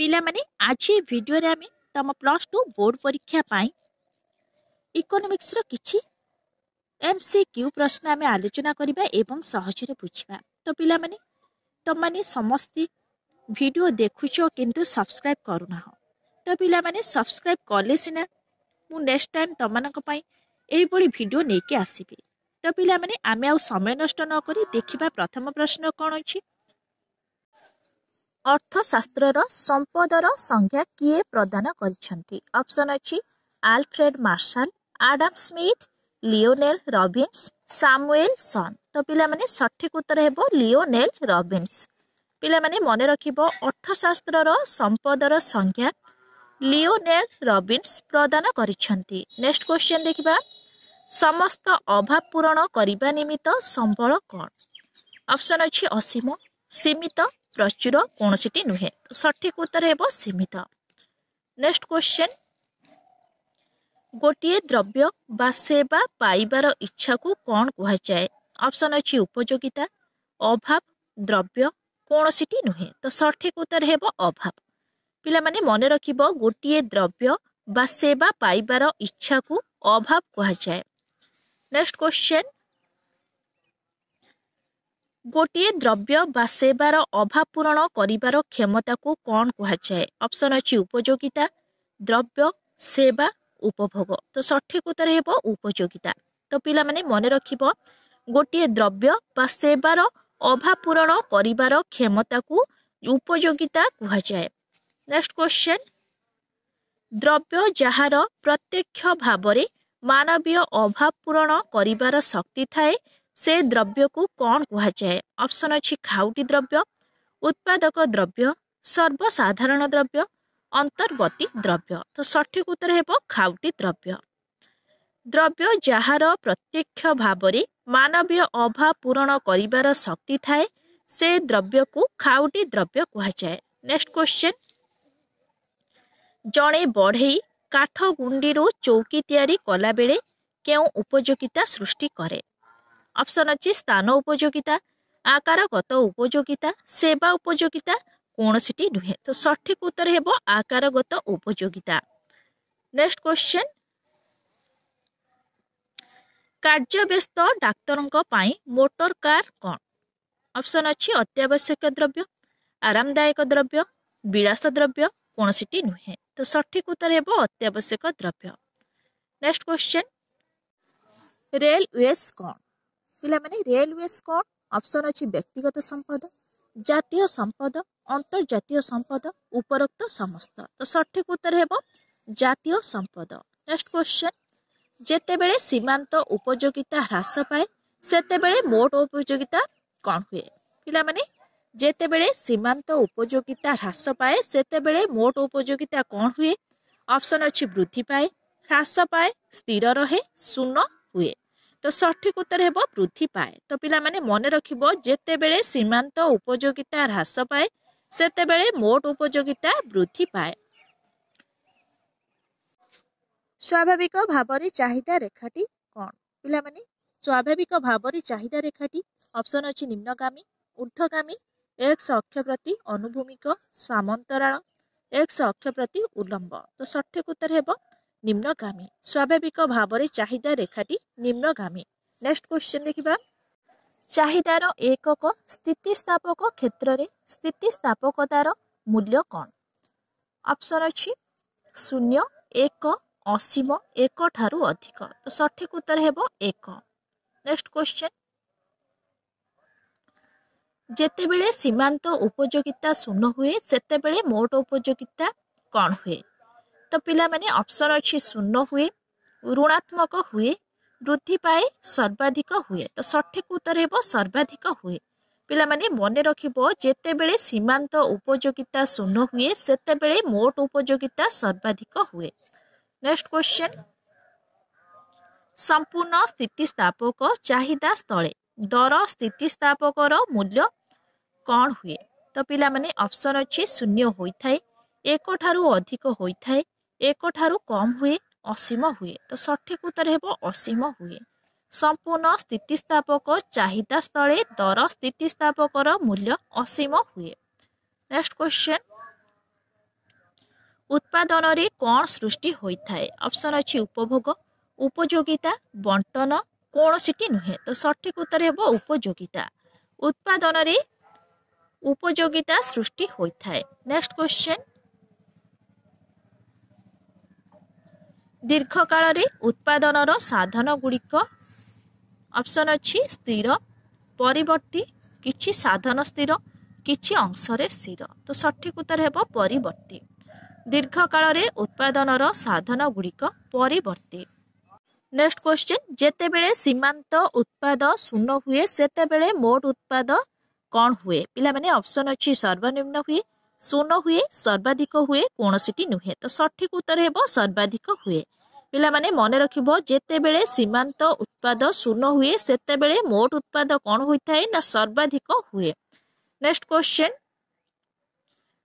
पिला माने आज ये वीडियो रे आमे तम +2 बोर्ड परीक्षा पाई इकोनॉमिक्स रो किछि एमसीक्यू प्रश्न आमे आलोचना करिबा एवं सहज रे बुझिबा। तो पिला माने तम माने समस्त वीडियो देखुछो किंतु सब्सक्राइब करूना हो। तो पिला माने सब्सक्राइब करले सिना मु नेक्स्ट टाइम तमनक पई एही बडी वीडियो नेके आसीबी। तो पिला माने आमे आ समय नष्ट न करी देखिबा प्रथम प्रश्न कोन अछि। अर्थशास्त्र संपदर संज्ञा किए प्रदान करिसेंती। ऑप्शन अछि Alfred Marshall, Adam Smith, Lionel Robbins, Samuelson. तो पिला माने सठिक उत्तर हेबो लियोनेल रॉबिन्स। पिला माने मने रखिबो अर्थशास्त्र संपदर संज्ञा लियोनेल रॉबिन्स प्रदान करिसेंती। नेक्स्ट क्वेश्चन देखिबा समस्त अभाव पूरण करिबा निमित्त संबल कोन। ऑप्शन अछि असीम, सीमित, प्रचुर, कोनोसिटी नुहे। सठिक उत्तर हेबो सीमित। नेक्स्ट क्वेश्चन गोटिए द्रव्य बा सेवा पाइबार इच्छा को कौन कुहा जाए। ऑप्शन अछि उपयोगिता, अभाव, द्रव्य, कोनोसिटी नुहे। तो सठिक उत्तर हेबो अभाव। पिला माने मने रखिबो गोटिए द्रव्य बा सेवा पाइबार इच्छा को अभाव कुहा जाए। नेक्स्ट क्वेश्चन गोटिए द्रव्य बा सेवार अभाव पूरण करिबार क्षमता को कौन कुहा जाए। ऑप्शन अछि उपयोगिता, द्रव्य, सेवा, उपभोग। तो सठिक उत्तर हेबो उपयोगिता। तो पिला माने मने रखिबो गोटिए द्रव्य बा सेवार अभाव पूरण करिबार क्षमता को उपयोगिता कुहा जाए। नेक्स्ट क्वेश्चन द्रव्य जहार प्रत्यक्ष भावरे मानवीय अभाव पूरण करिबार शक्ति थाए से द्रव्य को कौन कुहा जाए। ऑप्शन अछि खाउटी द्रव्य, उत्पादक द्रव्य, सर्वसाधारण द्रव्य, अंतर्वर्ती द्रव्य। तो सठिक उत्तर हेबो खाउटी द्रव्य। द्रव्य जहार प्रत्यक्ष भावरे मानवीय अभाव पूरण करिबार शक्ति थाए से द्रव्य को खाउटी द्रव्य कुहा जाए। नेक्स्ट क्वेश्चन जणे बढ़ई काठ गुंडीरू चौकी तैयारी कला बेले केउ उपयोगिता सृष्टि करे। ऑप्शन अछि स्थान उपयोगिता, आकारगत उपयोगिता, सेवा उपयोगिता, कोनोसिटी नुहे। तो सठिक उत्तर हेबो आकारगत उपयोगिता। नेक्स्ट क्वेश्चन कार्य व्यस्त डाक्तरंक पाई मोटर कार कौन। ऑप्शन अछि अत्यावश्यक द्रव्य, आरामदायक द्रव्य, विलास द्रव्य, कोनोसिटी नुहे। तो सठिक उत्तर हेबो अत्यावश्यक द्रव्य। नेक्स्ट क्वेश्चन रेलवेज कौन। पिला माने रेलवेज कौन। ऑप्शन अछि व्यक्तिगत संपद, जातीय संपद, अंतर्जातीय संपद, उपरोक्त समस्त। तो सठिक उत्तर हेबो जातीय संपद। नेक्स्ट क्वेश्चन जेतेबेले सीमांत उपयोगिता ह्रास पाए सेतेबेले मोट उपयोगिता कौन हुए। पिला माने जेतेबेले सीमांत उपयोगिता ह्रास पाए सेतेबेले मोट उपयोगिता कौन हुए। ऑप्शन अछि वृद्धि पाए, ह्रास पाए, स्थिर रहे, शून्य हुए। तो सठिक उत्तर हेबो वृद्धि पाए। तो पिला माने मने रखिबो जेतेबेले सीमांत उपयोगिता ह्रास पाए सेतेबेले मोट उपयोगिता वृद्धि पाए। स्वाभाविक भावरे चाहिदा रेखाटी कौन। पिला माने स्वाभाविक भावरे चाहिदा रेखाटी ऑप्शन अछि निम्नगामी, ऊर्ध्वगामी, एक्स अक्ष प्रति अनुभूमिक, समांतराल, एक्स अक्ष प्रति उल्लंब। तो सठिक उत्तर हेबो निम्नगामी। स्वाभाविक भावरे चाहिदा रेखाटी निम्नगामी। नेक्स्ट क्वेश्चन देखिबा चाहिदार एकक स्थितिस्थापक क्षेत्र रे स्थितिस्थापकतार मूल्य कौन। ऑप्शन अछि शून्य, एक, असीम, एक ठारू अधिक। तो सठिक उत्तर हेबो एक। नेक्स्ट क्वेश्चन जेतेबेले सीमांत उपयोगिता शून्य हुए सेतेबेले मोट उपयोगिता कौन हुए। तो पिला माने ऑप्शन अछि शून्य हुए, ऋणात्मक हुए, वृद्धि पाए, सर्वाधिक हुए। तो सठिक उत्तर हेबो सर्वाधिक हुए। पिला माने मने रखिबो जेतेबेले सीमांत उपयोगिता शून्य हुए सेतेबेले मोट उपयोगिता सर्वाधिक हुए। नेक्स्ट क्वेश्चन संपूर्ण स्थितिस्थापक चाहिदा स्थले दर स्थितिस्थापकर मूल्य कौन हुए। तो पिला माने ऑप्शन अछि शून्य होइथाए, एक ठारू अधिक होइथाए, एक ठारू कम हुए, असीम हुए। तो सठिक उत्तर हेबो असीम हुए। संपूर्ण स्थितिस्थापक चाहिदा स्थले दर स्थितिस्थापकर मूल्य असीम हुए। नेक्स्ट क्वेश्चन उत्पादन रे कौन सृष्टि होइथाए ऑप्शन अछि उपभोग उपयोगिता बंटन कौनसीटी नुहे तो सठिक उत्तर हेबो उपयोगिता उत्पादन रे उपयोगिता सृष्टि होइथाए। नेक्स्ट क्वेश्चन दीर्घ काल रे उत्पादनर साधन गुड़िक ऑप्शन अछि स्थिर परिवर्ती किछि साधन स्थिर किछि अंशरे स्थिर तो सठिक उत्तर हेबो परिवर्ती दीर्घ काल रे उत्पादनर साधन गुड़िक परिवर्ती। नेक्स्ट क्वेश्चन जेतेबेले सीमांत उत्पाद शून्य हुए सेतेबेले मोट उत्पाद कौन हुए पिला माने ऑप्शन अछि सर्वनिम्न हुए शून्य हुए सर्वाधिक हुए कौनसीटी नुहे तो सठिक उत्तर हेबो सर्वाधिक हुए पिला माने मने रखिबो जेतेबेले सीमांत उत्पाद शून्य हुए सेतेबेले मोट उत्पाद कौन होइथाए ना सर्वाधिक हुए। नेक्स्ट क्वेश्चन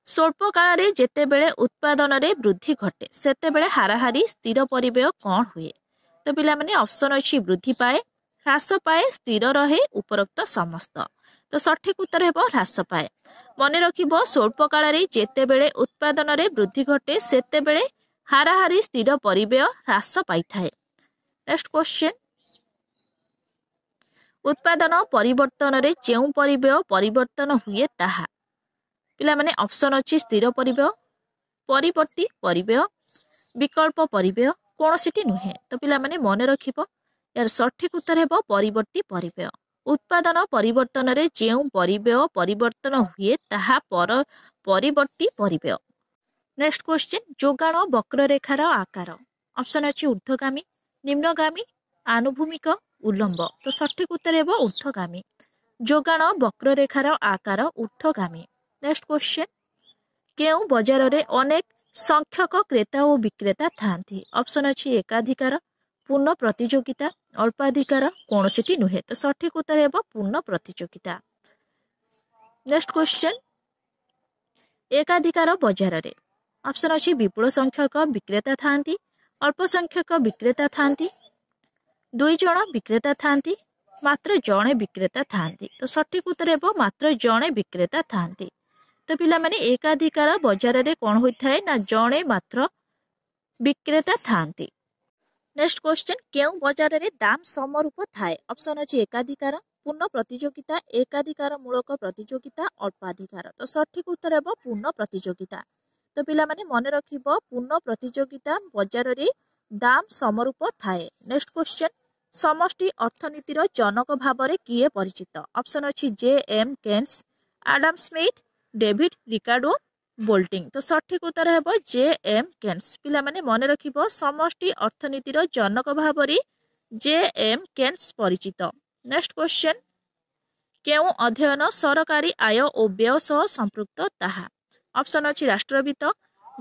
स्वल्प काल रे जेतेबेले उत्पादन रे वृद्धि घटे सेतेबेले हाराहारी स्थिर परिव्यय कौन हुए तो पिला माने ऑप्शन अछि वृद्धि पाए ह्रास पाए स्थिर रहे उपरोक्त समस्त तो सठिक उत्तर हेबो ह्रास पाए मने रखिबो स्वल्प काल रे जेतेबेले उत्पादन रे वृद्धि घटे सेतेबेले हाराहारी स्थिर परिव्यय ह्रास पाइथाए। नेक्स्ट क्वेश्चन उत्पादन परिवर्तन रे जेउ परिव्यय परिवर्तन हुए ताहा पिला माने ऑप्शन अछि स्थिर परिव्यय परिवर्ती परिव्यय विकल्प परिव्यय कौनसीटी नुहे तो पिला माने मने रखिबो यार सठिक उत्तर हेबो परिवर्ती परिव्यय उत्पादन परिवर्तन रे जेउ परिव्यय परिवर्तन हुए ताहा परिवर्ती परिव्यय। नेक्स्ट क्वेश्चन जोगाण वक्ररेखार आकार ऑप्शन अछि ऊर्ध्वगामी निम्नगामी आनुभूमिक उल्लंब तो सठिक उत्तर हेबो ऊर्ध्वगामी जोगाण वक्ररेखार आकार ऊर्ध्वगामी। नेक्स्ट क्वेश्चन केउ बजार रे अनेक संख्यक क्रेता और विक्रेता थांती ऑप्शन अछि एकाधिकार पूर्ण प्रतियोगिता अल्पाधिकार कौनसीटी नुहे तो सठिक उत्तर हेबो पूर्ण प्रतियोगिता। नेक्स्ट क्वेश्चन एकाधिकार बजार रे ऑप्शन अछि विपुल संख्यक विक्रेता थांती अल्प संख्यक विक्रेता थांती दुई जण विक्रेता थांती मात्र जणे विक्रेता थांती तो सठिक उत्तर हेबो मात्र जणे विक्रेता थांती तो पिला माने एकाधिकार बजार रे कोन होइथाय ना जणे मात्र विक्रेता थांती। नेक्स्ट क्वेश्चन केउ बजार रे दाम समरूप थाए ऑप्शन अछि एकाधिकार पूर्ण प्रतियोगिता एकाधिकार मूलक प्रतियोगिता अल्पाधिकार तो सठिक उत्तर हेबो पूर्ण प्रतियोगिता तो पिला माने मने रखिबो पूर्ण प्रतियोगिता बजार रे दाम समरूप थाए। नेक्स्ट क्वेश्चन समष्टि अर्थनीतिर जनक भाबरे किए परिचित ऑप्शन अछि J M Keynes Adam Smith David Ricardo Boulding तो सठिक उत्तर हेबो जे एम केन्स पिला माने मने रखिबो समष्टि अर्थनीतिर जनक भाबरे जे एम केन्स परिचित। नेक्स्ट क्वेश्चन केउ अध्ययन सरकारी आय और व्यय सह संपृक्त ताहा ऑप्शन अछि राष्ट्रवित्त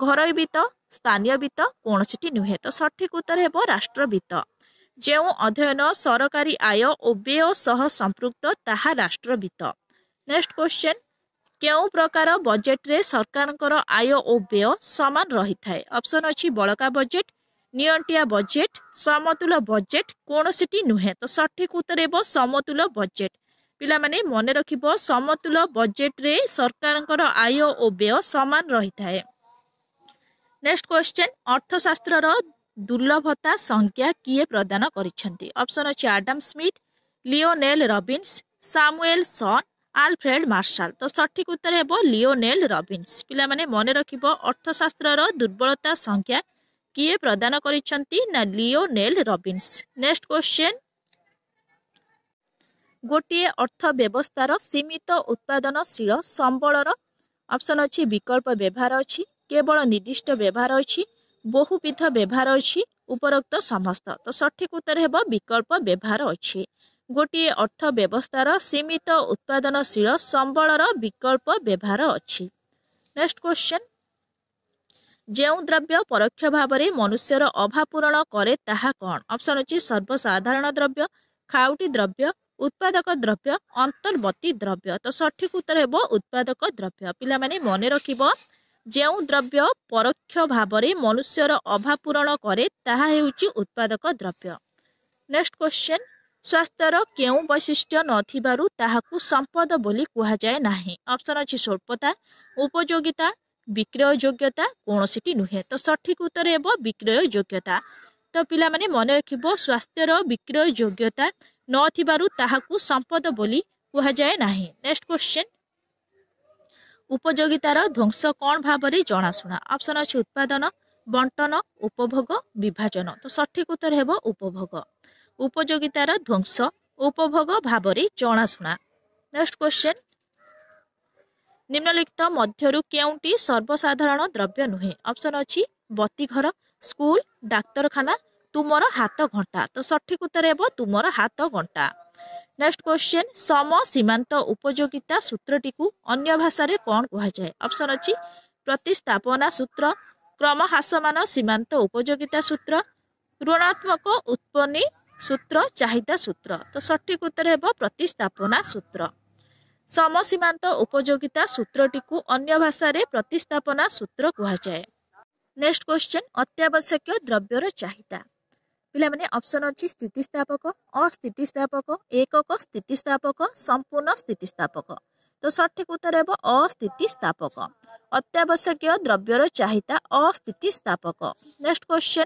घरोई वित्त स्थानीय वित्त कौनसीटी नुहे तो सठिक उत्तर हेबो राष्ट्रवित्त जेउ अध्ययन सरकारी आय और व्यय सह संपृक्त ताहा राष्ट्रवित्त। नेक्स्ट क्वेश्चन केउ प्रकार बजेट रे सरकारଙ୍କର आय और व्यय समान रही थाए ऑप्शन अछि बळका बजेट नियंटिया बजेट समतुल बजेट कौनसीटी नुहे तो सठिक उत्तर हेबो समतुल बजेट पिला माने मने रखिबो समतुल बजेट रे सरकारଙ୍କର आय और व्यय समान रही थाए। नेक्स्ट क्वेश्चन अर्थशास्त्र दुर्लभता संज्ञा किए प्रदान करिसेंती ऑप्शन अछि Adam Smith Lionel Robbins Samuelson Alfred Marshall तो सठिक उत्तर हेबो लियोनेल रॉबिन्स पिला माने मने रखिबो अर्थशास्त्र दुर्बलता संख्या किए प्रदान करिसेंती ना लियोनेल रॉबिन्स। नेक्स्ट क्वेश्चन गोटिए अर्थ व्यवस्थार सीमित उत्पादनशील संबलर ऑप्शन अछि विकल्प व्यवहार अछि केवल निर्दिष्ट व्यवहार अछि बहुविध व्यवहार अछि उपरोक्त समस्त तो सठिक उत्तर हेबो विकल्प व्यवहार अछि गोटिए अर्थ व्यवस्थार सीमित उत्पादनशील संबलर विकल्प व्यवहार अछि। नेक्स्ट क्वेश्चन जेउ द्रव्य परोक्ष भावरे मनुष्यर अभाव पूरण करे ताहा कोन ऑप्शन अछि सर्वसाधारण द्रव्य खाउटी द्रव्य उत्पादक द्रव्य अंतर्वर्ती द्रव्य तो सठिक उत्तर हेबो उत्पादक द्रव्य पिला माने मने रखिबो जेउ द्रव्य परोक्ष भावरे मनुष्यर अभाव पूरण करे ताहा हेउची उत्पादक द्रव्य। नेक्स्ट क्वेश्चन स्वास्थ्यर केउ वैशिष्ट्य नथिबारु ताहाकू संपद बोली कुहा जाय नाही ऑप्शन अछि स्वल्पता उपयोगिता विक्रय योग्यता कौनसीटी नुहे। तो सठिक उत्तर हेबो विक्रय योग्यता। तो पिला माने मन रखिबो स्वास्थ्यर विक्रय योग्यता नथिबारु ताहाकू संपद बोली कुहा जाय नाही। नेक्स्ट क्वेश्चन, उपयोगितार ध्वंस कौन भाबरे जनाशुना। ऑप्शन अछि उत्पादन, बंटन, उपभोग, विभाजन। तो सठिक उत्तर हेबो उपभोग। उपयोगितार ध्वंस उपभोग भाबरे जनाशुना। नेक्स्ट क्वेश्चन, निम्नलिखित मध्यरु केउंटी सर्वसाधारण द्रव्य नुहे। ऑप्शन अछि बतीघर, स्कूल, डाक्तरखाना, तुमर हाथ घंटा। तो सठिक उत्तर हेबो तुमर हाथ घंटा। नेक्स्ट क्वेश्चन, सम सीमांत उपयोगिता सूत्रटी को अन्य भाषा रे कौन कुहा जाय। ऑप्शन अछि प्रतिस्थापना सूत्र, क्रम ह्रासमान सीमांत उपयोगिता सूत्र, ऋणात्मक उत्पन्नी सूत्र, चाहिदा सूत्र। तो सठिक उत्तर हेबो प्रतिस्थापना सूत्र। सम सीमांत उपयोगिता सूत्रटी को अन्य भाषा रे प्रतिस्थापना सूत्र कुहा जाय। नेक्स्ट क्वेश्चन, अत्यावश्यक द्रव्यर चाहिदा। पिला माने ऑप्शन अछि स्थितिस्थापक, अस्थितिस्थापक, एकक स्थितिस्थापक, संपूर्ण स्थितिस्थापक। तो सठिक उत्तर हेबो अस्थितिस्थापक। अत्यावश्यक द्रव्यर चाहिदा अस्थितिस्थापक। नेक्स्ट क्वेश्चन,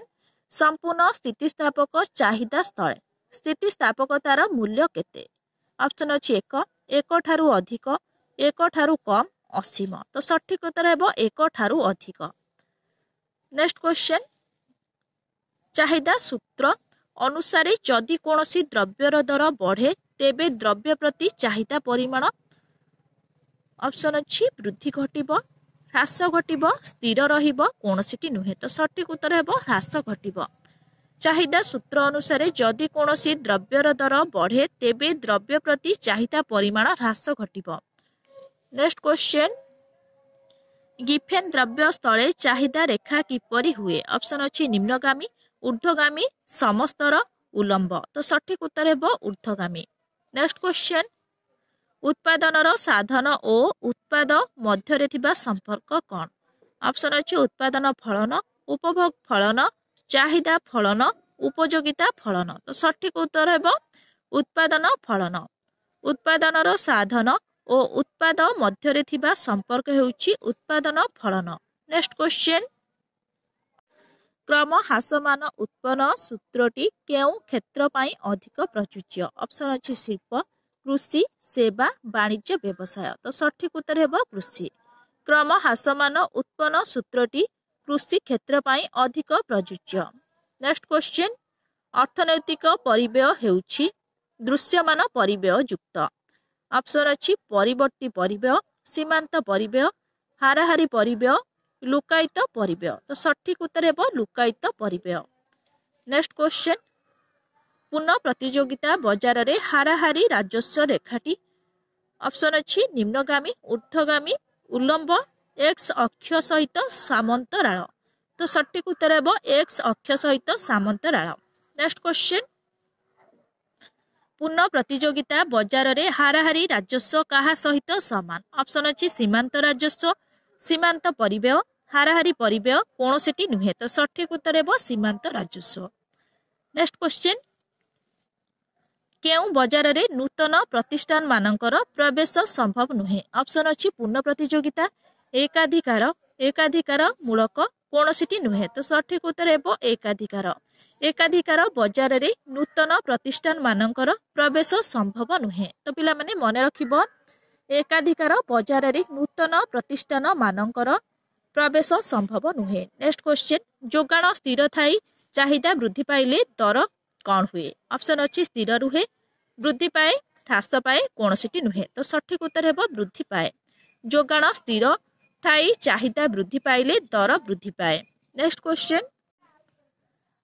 संपूर्ण स्थितिस्थापक चाहिदा स्थले स्थितिस्थापकतार मूल्य केते। ऑप्शन अछि एक ठारू अधिक, एक ठारू कम, असीम। तो सठिक उत्तर हेबो एक ठारू अधिक। नेक्स्ट क्वेश्चन, चाहिदा सूत्र अनुसारे जदि कोनोसी द्रव्यर दर बढ़े तेबे द्रव्य प्रति चाहिदा परिमाण ऑप्शन अछि वृद्धि घटिबो, ह्रास घटिबो, स्थिर रहिबो, कोनोसीटी नुहे। तो सठिक उत्तर हेबो ह्रास घटिबो। चाहिदा सूत्र अनुसारे जदि कोनोसी द्रव्यर दर बढ़े तेबे द्रव्य प्रति चाहिदा परिमाण ह्रास घटिबो। नेक्स्ट क्वेश्चन, गिफेन द्रव्य स्थले चाहिदा रेखा किपरि हुए। ऑप्शन अछि निम्नगामी, ऊर्ध्वगामी, समस्तर, उलंब। तो सठिक उत्तर हेबो ऊर्ध्वगामी। नेक्स्ट क्वेश्चन, उत्पादनर साधन और उत्पाद मध्यरे थिबा संपर्क कौन। ऑप्शन अछि उत्पादन फलन, उपभोग फलन, चाहिदा फलन, उपयोगिता फलन। तो सठिक उत्तर हेबो उत्पादन फलन। उत्पादनर साधन और उत्पाद मध्यरे थिबा संपर्क हेउछि उत्पादन फलन। नेक्स्ट क्वेश्चन, क्रम ह्रासमान उत्पन्न सूत्रटी केउ क्षेत्र पाई अधिक प्रযোज्य। ऑप्शन अछि शिल्प, कृषि, सेवा, वाणिज्य, व्यवसाय। तो सठिक उत्तर हेबो कृषि। क्रम ह्रासमान उत्पन्न सूत्रटी कृषि क्षेत्र पाई अधिक प्रযোज्य। नेक्स्ट क्वेश्चन, अर्थनैतिक परिव्यय हेउछि दृश्यमान परिव्यय युक्त। ऑप्शन अछि परिवर्ती परिव्यय, सीमांत परिव्यय, हाराहारी परिव्यय, लुकायित परिव्यय। तो सठिक उत्तर हेबो लुकायित परिव्यय। नेक्स्ट क्वेश्चन, पुनः प्रतियोगिता बजार रे हाराहारी राजस्व रेखाटी ऑप्शन अछि निम्नगामी, ऊर्ध्वगामी, उलंब, एक्स अक्ष सहित सामंतराल। तो सठिक उत्तर हेबो एक्स अक्ष सहित सामंतराल। नेक्स्ट क्वेश्चन, पुनः प्रतियोगिता बजार रे हाराहारी राजस्व काहा सहित समान। ऑप्शन अछि सीमांत राजस्व, सीमांत परिव्यय, हाराहारी परिव्यय, कोनोसीटी नुहे। तो सठिक उत्तर हेबो सीमांत राजस्व। नेक्स्ट क्वेश्चन, केउ बजार रे नूतन प्रतिष्ठान मानकर प्रवेश संभव नुहे। ऑप्शन अछि पूर्ण प्रतियोगिता, एकाधिकार, एकाधिकार मूलक, कोनोसीटी नुहे। तो सठिक उत्तर हेबो एकाधिकार। एकाधिकार बजार रे नूतन प्रतिष्ठान मानकर प्रवेश संभव नुहे। तो पिला माने मने रखिबो एकाधिकार बजार रे नूतन प्रतिष्ठान मानकर प्रवेश संभव नुहे। नेक्स्ट क्वेश्चन, जोगाण स्थिर थाई चाहिदा वृद्धि पाइले दर कौन हुए। ऑप्शन अछि स्थिर रुहे, वृद्धि पाए, ह्रास पाए, कोनोसीटी नुहे। तो सठिक उत्तर हेबो वृद्धि पाए। जोगाण स्थिर थाई चाहिदा वृद्धि पाइले दर वृद्धि पाए। नेक्स्ट क्वेश्चन,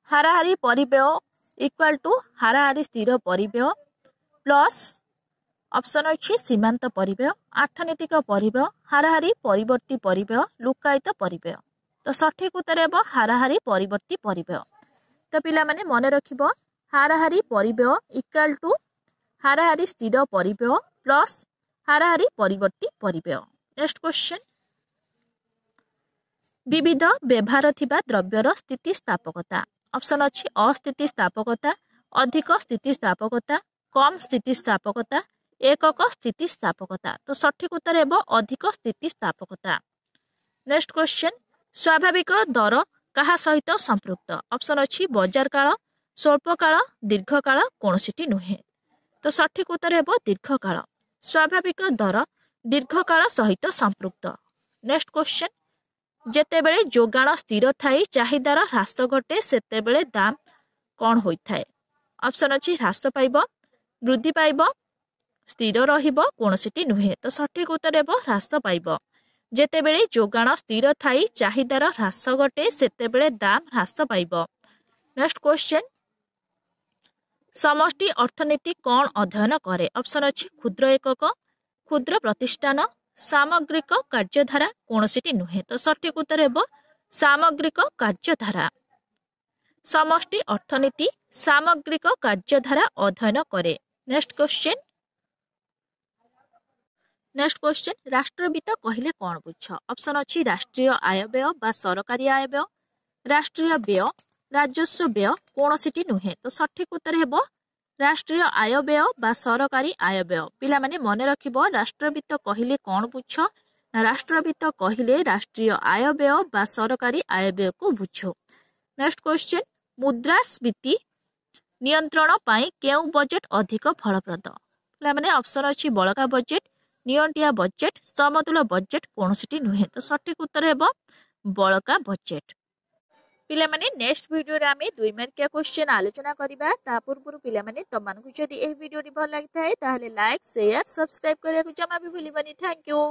हाराहारी परिव्यय इक्वल टू हाराहारी स्थिर परिव्यय प्लस ऑप्शन अछि सीमांत परिव्यय, अर्थनैतिक परिव्यय, हाराहारी परिवर्ती परिव्यय, लुकायित परिव्यय। तो सठिक उत्तर हेबो हाराहारी परिवर्ती परिव्यय। तो पिला माने मने रखिबो हाराहारी परिव्यय इक्वल टू हाराहारी स्थिर परिव्यय प्लस हाराहारी परिवर्ती परिव्यय। नेक्स्ट क्वेश्चन, विविध व्यवहार थिबा द्रव्यर स्थितिस्थापकता। ऑप्शन अछि अस्थितिस्थापकता, अधिक स्थितिस्थापकता, कम स्थितिस्थापकता, एकक स्थितिस्थापकता। तो सठिक उत्तर हेबो अधिक स्थितिस्थापकता। नेक्स्ट क्वेश्चन स्वाभाविक दर कहा सहित संपृक्त ऑप्शन अच्छी बजार काल स्वल्प काल दीर्घ काल कौन सी नुहे तो सठिक उत्तर है दीर्घ काल स्वाभाविक दर दीर्घ काल सहित संपृक्त नेक्स्ट क्वेश्चन जेतेबेले जोगाण स्थिर थाई चाहिदार ह्रास घटे सेतेबेले दाम कौन होइथाए ऑप्शन अच्छी ह्रास पाइब वृद्धि पाइब स्थिर रहिब कोनोसीटी नुहे तो सठिक उत्तर हेबो ह्रास पाइब जेतेबेले जोगाण स्थिर थाई चाहिदार ह्रास घटे सेतेबेले दाम ह्रास पाइब नेक्स्ट क्वेश्चन समष्टि अर्थनीति कौन अध्ययन करे ऑप्शन अच्छी क्षुद्र एकक क्षुद्र प्रतिष्ठान सामग्रिक कार्यधारा कोनोसीटी नुहे तो सठिक उत्तर हेबो सामग्रिक कार्यधारा समष्टि अर्थनीति सामग्रिक कार्यधारा अध्ययन करे नेक्स्ट क्वेश्चन राष्ट्रवित्त कहले कौन बुझ ऑप्शन अच्छी राष्ट्रीय आय व्यय बा सरकारी आय व्यय राष्ट्रीय व्यय राजस्व व्यय कौन सी नुहे तो सठिक उत्तर हेबो राष्ट्रीय आय व्यय बा सरकारी आय व्यय पिला माने मने रखिबो राष्ट्रवित्त कहले कौन बुझ राष्ट्रवित्त कहले राष्ट्रीय आय व्यय बा सरकारी आय व्यय को बुझ नेक्स्ट क्वेश्चन मुद्रास्फीति नियंत्रण पाई केउ बजेट अधिक फलप्रद पिला माने ऑप्शन अच्छी बड़का बजेट नियंटिया बजेट समतुल बजेट कौन सी नुहे तो सठिक उत्तर हेबो बड़का बजेट पिला माने नेक्स्ट वीडियो रे आमे 2 मार्किया क्वेश्चन आलोचना करिबा ता पूर्व पिला माने तमानकु जदि एही वीडियो रि भल लागिथाय ताहले लाइक शेयर सब्सक्राइब करिया को जमा भी भूलिबनी थैंक यू।